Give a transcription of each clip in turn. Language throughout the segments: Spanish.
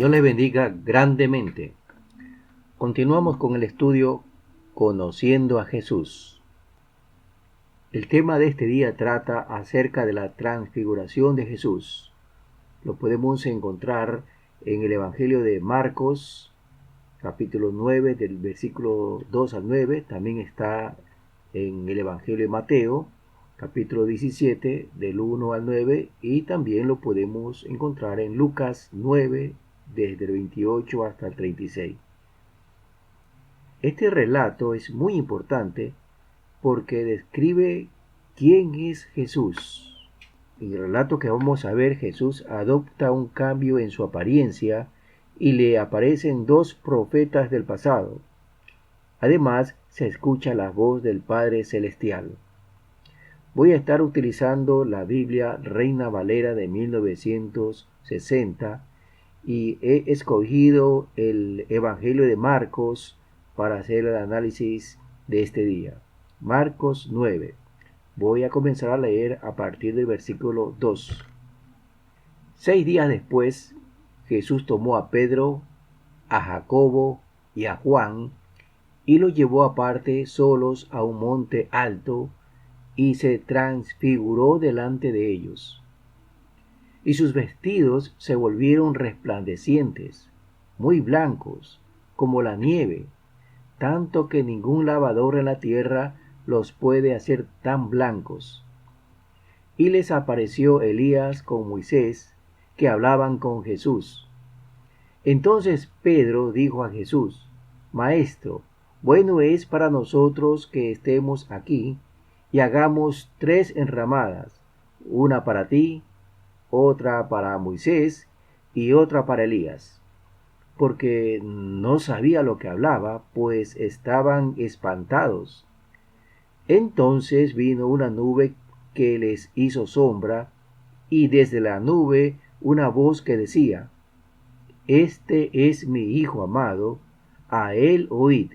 Señor les bendiga grandemente. Continuamos con el estudio Conociendo a Jesús. El tema de este día trata acerca de la transfiguración de Jesús. Lo podemos encontrar en el Evangelio de Marcos, capítulo 9, del versículo 2 al 9. También está en el Evangelio de Mateo, capítulo 17, del 1 al 9. Y también lo podemos encontrar en Lucas 9, desde el 28 hasta el 36. Este relato es muy importante porque describe quién es Jesús. En el relato que vamos a ver, Jesús adopta un cambio en su apariencia y le aparecen dos profetas del pasado. Además, se escucha la voz del Padre Celestial. Voy a estar utilizando la Biblia Reina Valera de 1960 y he escogido el Evangelio de Marcos para hacer el análisis de este día. Marcos 9. Voy a comenzar a leer a partir del versículo 2. 6 días después, Jesús tomó a Pedro, a Jacobo y a Juan y los llevó aparte solos a un monte alto y se transfiguró delante de ellos. Y sus vestidos se volvieron resplandecientes, muy blancos, como la nieve, tanto que ningún lavador en la tierra los puede hacer tan blancos. Y les apareció Elías con Moisés, que hablaban con Jesús. Entonces Pedro dijo a Jesús: Maestro, bueno es para nosotros que estemos aquí, y hagamos 3 enramadas, una para ti, otra para Moisés y otra para Elías. Porque no sabía lo que hablaba, pues estaban espantados. Entonces vino una nube que les hizo sombra, y desde la nube una voz que decía: Este es mi Hijo amado, a él oíd.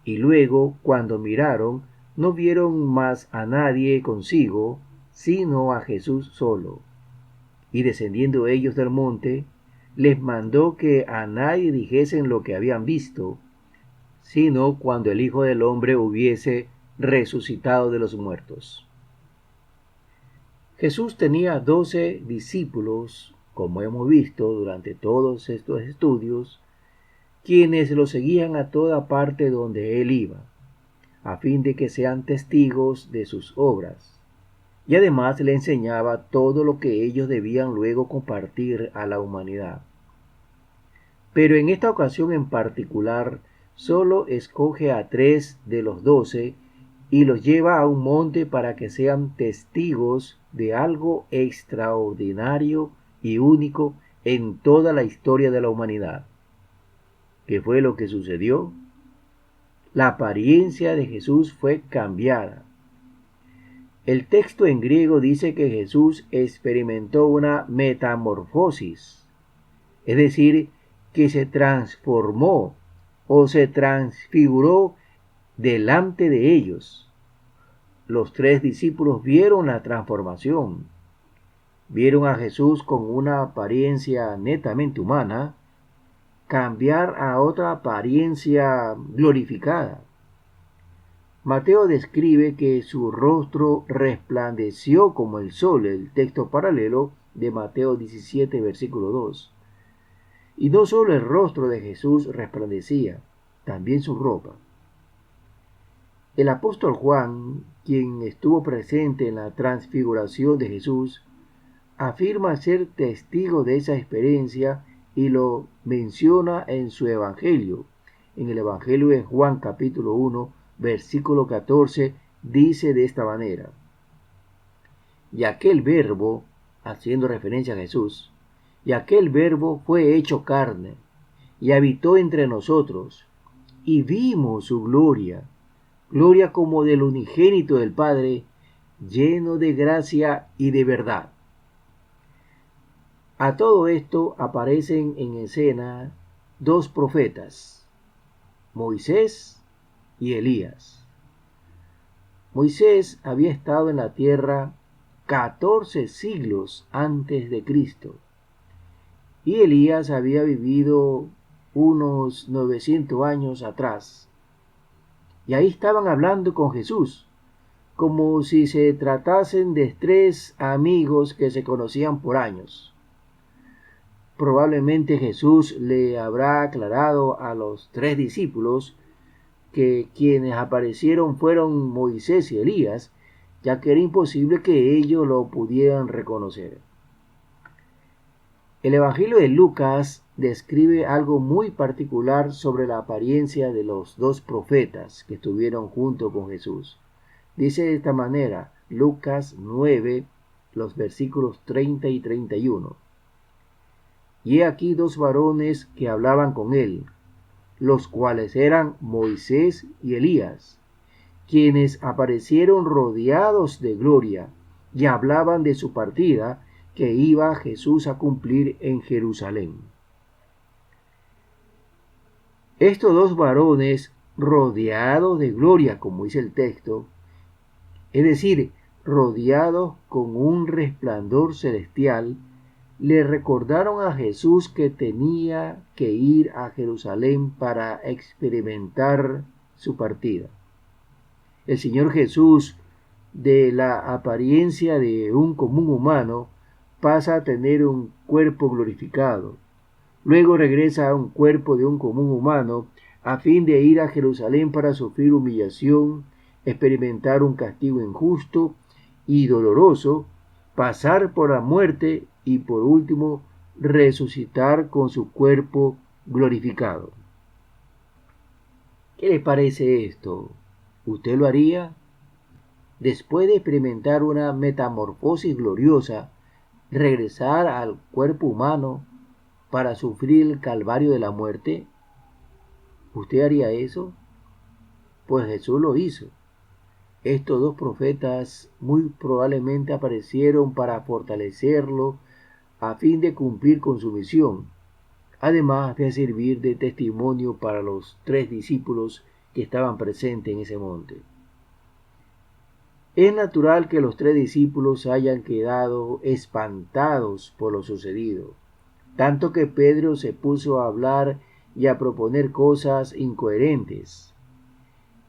Y luego, cuando miraron, no vieron más a nadie consigo, sino a Jesús solo. Y descendiendo ellos del monte, les mandó que a nadie dijesen lo que habían visto, sino cuando el Hijo del Hombre hubiese resucitado de los muertos. Jesús tenía 12 discípulos, como hemos visto durante todos estos estudios, quienes lo seguían a toda parte donde él iba, a fin de que sean testigos de sus obras. Y además le enseñaba todo lo que ellos debían luego compartir a la humanidad. Pero en esta ocasión en particular, solo escoge a 3 de los 12 y los lleva a un monte para que sean testigos de algo extraordinario y único en toda la historia de la humanidad. ¿Qué fue lo que sucedió? La apariencia de Jesús fue cambiada. El texto en griego dice que Jesús experimentó una metamorfosis, es decir, que se transformó o se transfiguró delante de ellos. Los 3 discípulos vieron la transformación. Vieron a Jesús con una apariencia netamente humana cambiar a otra apariencia glorificada. Mateo describe que su rostro resplandeció como el sol, el texto paralelo de Mateo 17, versículo 2. Y no solo el rostro de Jesús resplandecía, también su ropa. El apóstol Juan, quien estuvo presente en la transfiguración de Jesús, afirma ser testigo de esa experiencia y lo menciona en su evangelio. En el evangelio de Juan capítulo 1, versículo 14, dice de esta manera: Y aquel verbo, haciendo referencia a Jesús, y aquel verbo fue hecho carne, y habitó entre nosotros, y vimos su gloria, gloria como del unigénito del Padre, lleno de gracia y de verdad. A todo esto aparecen en escena 2 profetas, Moisés y Elías. Moisés había estado en la tierra 14 siglos antes de Cristo, y Elías había vivido unos 900 años atrás. Y ahí estaban hablando con Jesús, como si se tratasen de tres amigos que se conocían por años. Probablemente Jesús le habrá aclarado a los tres discípulos que quienes aparecieron fueron Moisés y Elías, ya que era imposible que ellos lo pudieran reconocer. El Evangelio de Lucas describe algo muy particular sobre la apariencia de los dos profetas que estuvieron junto con Jesús. Dice de esta manera, Lucas 9, los versículos 30 y 31. Y he aquí dos varones que hablaban con él, los cuales eran Moisés y Elías, quienes aparecieron rodeados de gloria y hablaban de su partida que iba Jesús a cumplir en Jerusalén. Estos dos varones rodeados de gloria, como dice el texto, es decir, rodeados con un resplandor celestial, le recordaron a Jesús que tenía que ir a Jerusalén para experimentar su partida. El Señor Jesús, de la apariencia de un común humano, pasa a tener un cuerpo glorificado. Luego regresa a un cuerpo de un común humano a fin de ir a Jerusalén para sufrir humillación, experimentar un castigo injusto y doloroso, pasar por la muerte y por último resucitar con su cuerpo glorificado. ¿Qué le parece esto? ¿Usted lo haría? Después de experimentar una metamorfosis gloriosa, regresar al cuerpo humano para sufrir el calvario de la muerte. ¿Usted haría eso? Pues Jesús lo hizo. Estos dos profetas muy probablemente aparecieron para fortalecerlo a fin de cumplir con su misión, además de servir de testimonio para los tres discípulos que estaban presentes en ese monte. Es natural que los tres discípulos hayan quedado espantados por lo sucedido, tanto que Pedro se puso a hablar y a proponer cosas incoherentes.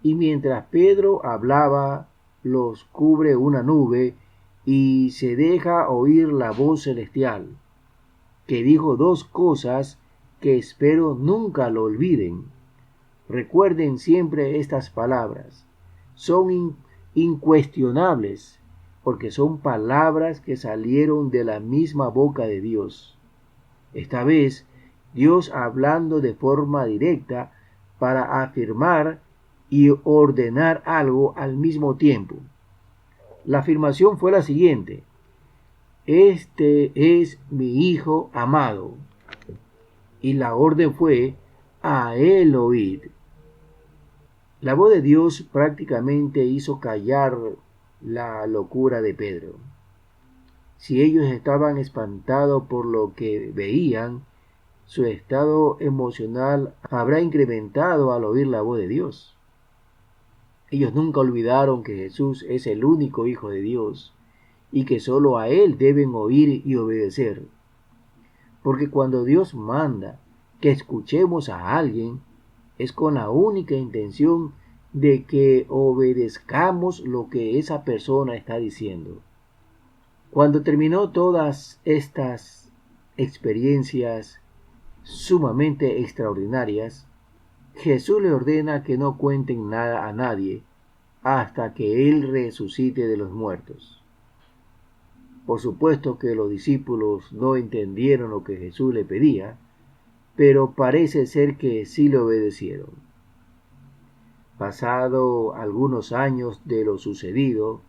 Y mientras Pedro hablaba, los cubre una nube y se deja oír la voz celestial, que dijo dos cosas que espero nunca lo olviden. Recuerden siempre estas palabras. Son incuestionables, porque son palabras que salieron de la misma boca de Dios. Esta vez, Dios hablando de forma directa para afirmar y ordenar algo al mismo tiempo. La afirmación fue la siguiente: este es mi Hijo amado. Y la orden fue: a él oíd. La voz de Dios prácticamente hizo callar la locura de Pedro. Si ellos estaban espantados por lo que veían, su estado emocional habrá incrementado al oír la voz de Dios. Ellos nunca olvidaron que Jesús es el único Hijo de Dios y que solo a Él deben oír y obedecer. Porque cuando Dios manda que escuchemos a alguien, es con la única intención de que obedezcamos lo que esa persona está diciendo. Cuando terminó todas estas experiencias sumamente extraordinarias, Jesús le ordena que no cuenten nada a nadie hasta que Él resucite de los muertos. Por supuesto que los discípulos no entendieron lo que Jesús le pedía, pero parece ser que sí le obedecieron. Pasado algunos años de lo sucedido,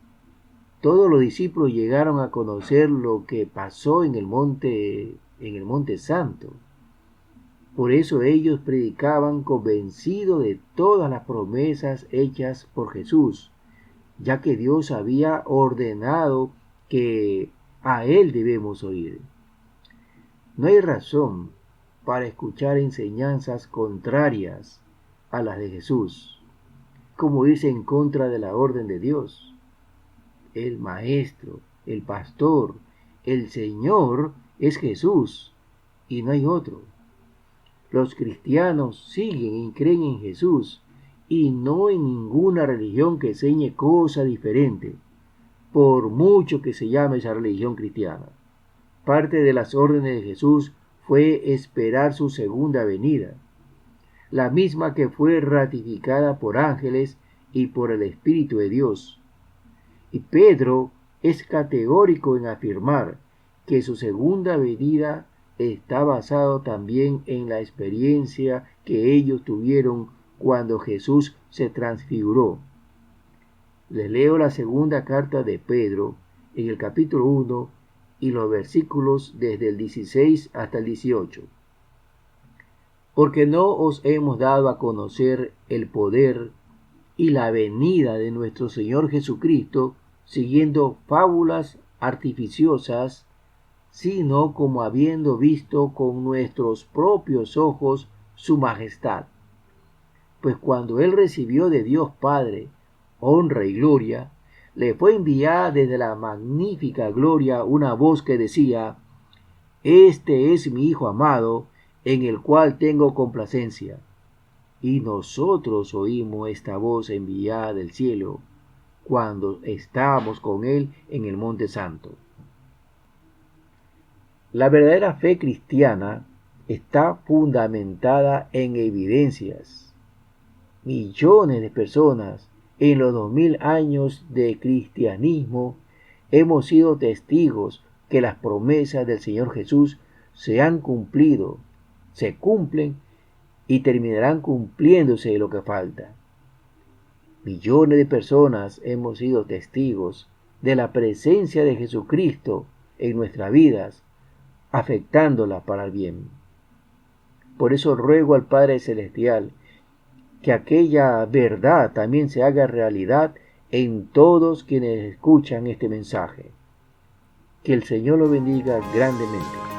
todos los discípulos llegaron a conocer lo que pasó en el monte Santo. Por eso ellos predicaban convencidos de todas las promesas hechas por Jesús, ya que Dios había ordenado que a Él debemos oír. No hay razón para escuchar enseñanzas contrarias a las de Jesús, como irse en contra de la orden de Dios. El Maestro, el Pastor, el Señor es Jesús, y no hay otro. Los cristianos siguen y creen en Jesús y no en ninguna religión que enseñe cosa diferente, por mucho que se llame esa religión cristiana. Parte de las órdenes de Jesús fue esperar su segunda venida, la misma que fue ratificada por ángeles y por el Espíritu de Dios. Y Pedro es categórico en afirmar que su segunda venida está basado también en la experiencia que ellos tuvieron cuando Jesús se transfiguró. Les leo la segunda carta de Pedro en el capítulo 1 y los versículos desde el 16 hasta el 18. Porque no os hemos dado a conocer el poder y la venida de nuestro Señor Jesucristo siguiendo fábulas artificiosas, sino como habiendo visto con nuestros propios ojos su majestad. Pues cuando él recibió de Dios Padre honra y gloria, le fue enviada desde la magnífica gloria una voz que decía: Este es mi Hijo amado, en el cual tengo complacencia. Y nosotros oímos esta voz enviada del cielo cuando estábamos con él en el Monte Santo. La verdadera fe cristiana está fundamentada en evidencias. Millones de personas en los 2000 años de cristianismo hemos sido testigos que las promesas del Señor Jesús se han cumplido, se cumplen y terminarán cumpliéndose lo que falta. Millones de personas hemos sido testigos de la presencia de Jesucristo en nuestras vidas, afectándolas para el bien. Por eso ruego al Padre Celestial que aquella verdad también se haga realidad en todos quienes escuchan este mensaje. Que el Señor lo bendiga grandemente.